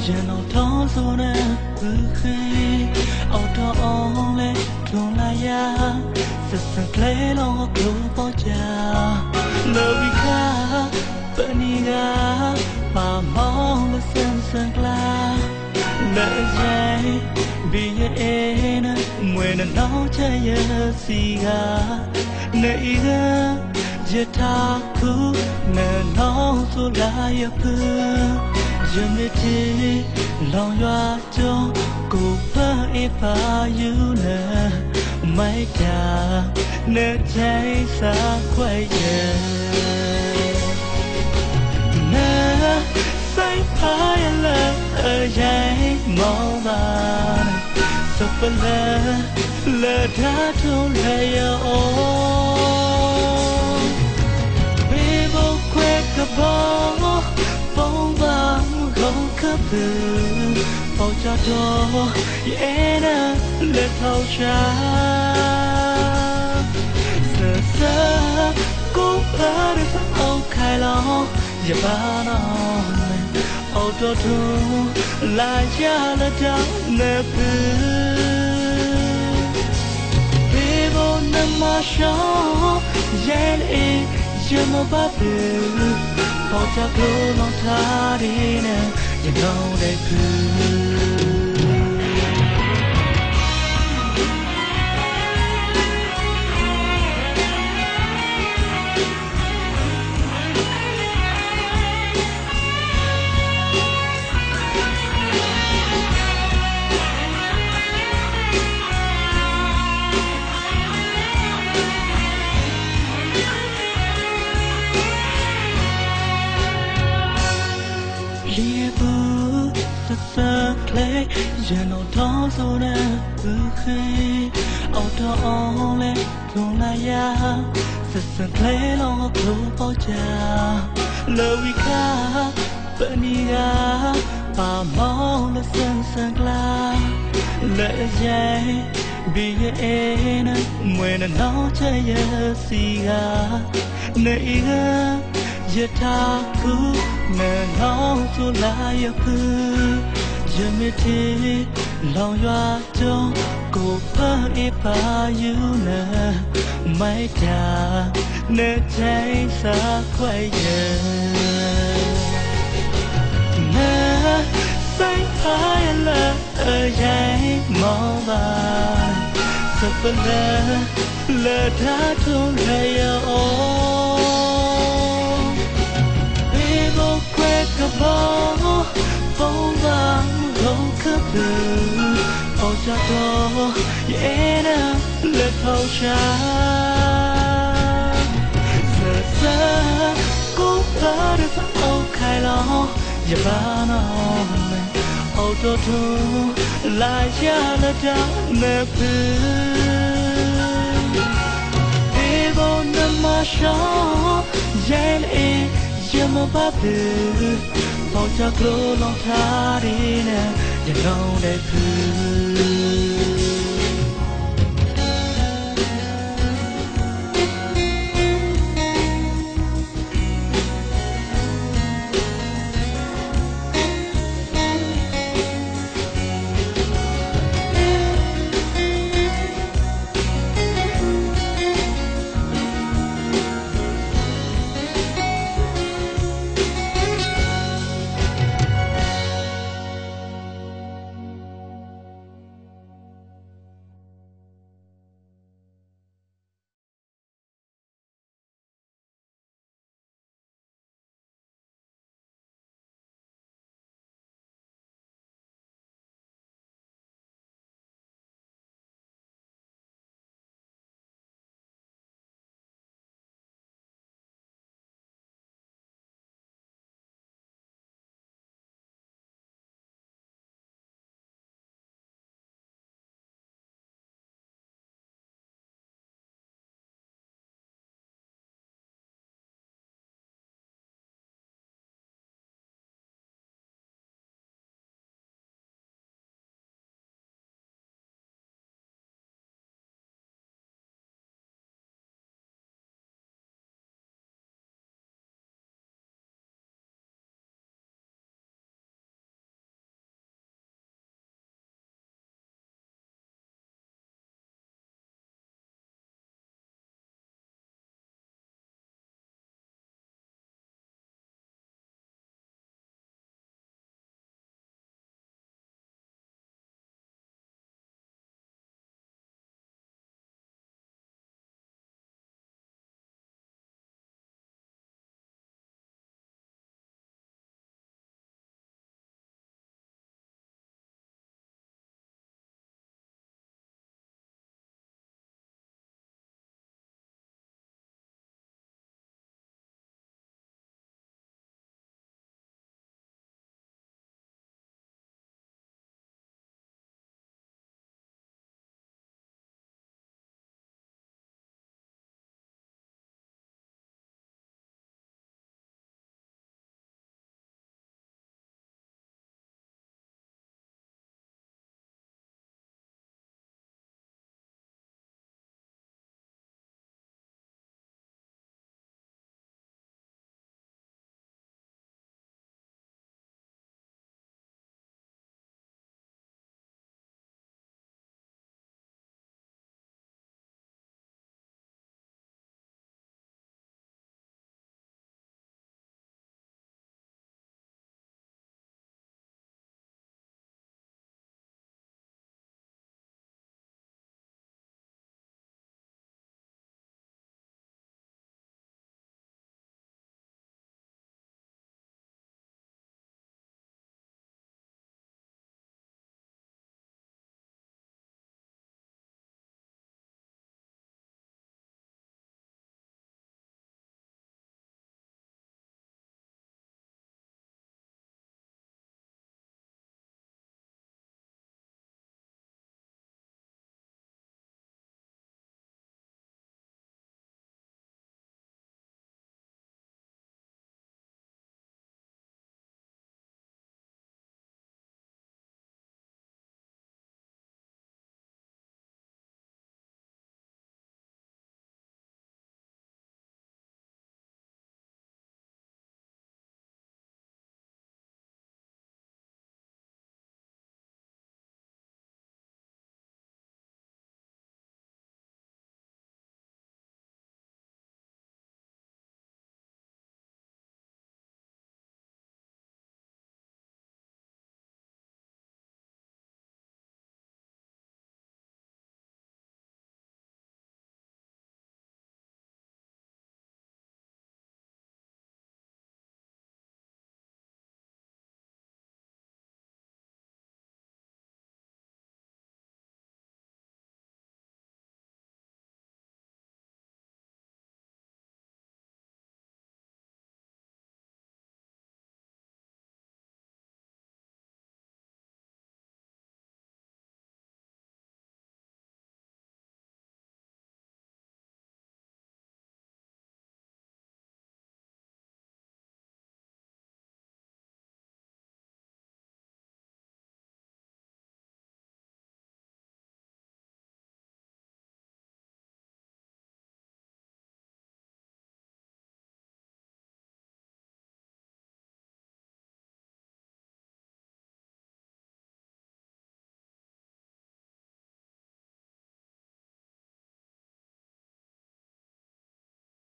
ရင်တော့ထောင်းဆိုတဲ့ဘူးခေအော်တော်အောင်လေလွန်လာရဆက်စကလေးလုံးကိုပေါ်ကြလောဝီခါပနီကပါမောင်းလို့စင်စကလာလက်ရဲ့ဘီရဲ့နမွေးနောက်ချဲရစီကနေကရထားခုနဲ့နောက်ဆိုလာရဖူရမတီလောင်ရွာကြုံကိုပါအပါယူနေမိုက်တာနဲ့ချိန်စာခွဲရဲ့နာဆိုင်ဖာရလာအရင်မောင်းပါစပလာလက်ထားထုံးရရောဘေဘခွဲကဘောပုံပါခေါကပ်ပေါ်ကြတော့ရဲ့နာလက်ထောက်ချာစကိုပါရစအောင်ခိုင်လောရပါတော့အော်တော်သူလာရလက်တောင်းနေပြီဘေဘနမရှောရဲ့အေးရမပါဘူးပေါ်ကြလို့လောထားတယ်နဲ့ you know they couldရင်တော့ထောင်းဆိုတဲ့ဘူးခေအော်တော်အောင်လေလွန်လာရဆက်စကလေးလုံးကိုပေါ်ကြလောဝီခါပနီကပါမောင်းလို့စင်စကလာလက်ရဲ့ဘီရဲ့နမွေးနောက်ချရစီကနေကရထားခုနဲ့နောက်ဆိုလာရဖူရမတီလောင်ရွာကြုံကိုပါအပါယူနေမိုက်တာနဲ့ချိန်စာခွဲရဲ့နာဆိုင်ဖာရလာအရင်မောင်းပါစပလာလက်ထားထုံးရရောဘေဘခွဲကဘောပုံပါလုံးကပ်ပေါ်ကြတော့ရဲ့နာလက်ထောက်ချာစကိုပါရစအောင်ခိုင်လောရပါတော့အော်တော်သူလာရလက်တောင်းနေပြီဒီဘုံနမရှောရဲ့အေးရမပါဘူးပေါ်ကြလို့လောထားတယ်နဲ့ you know they could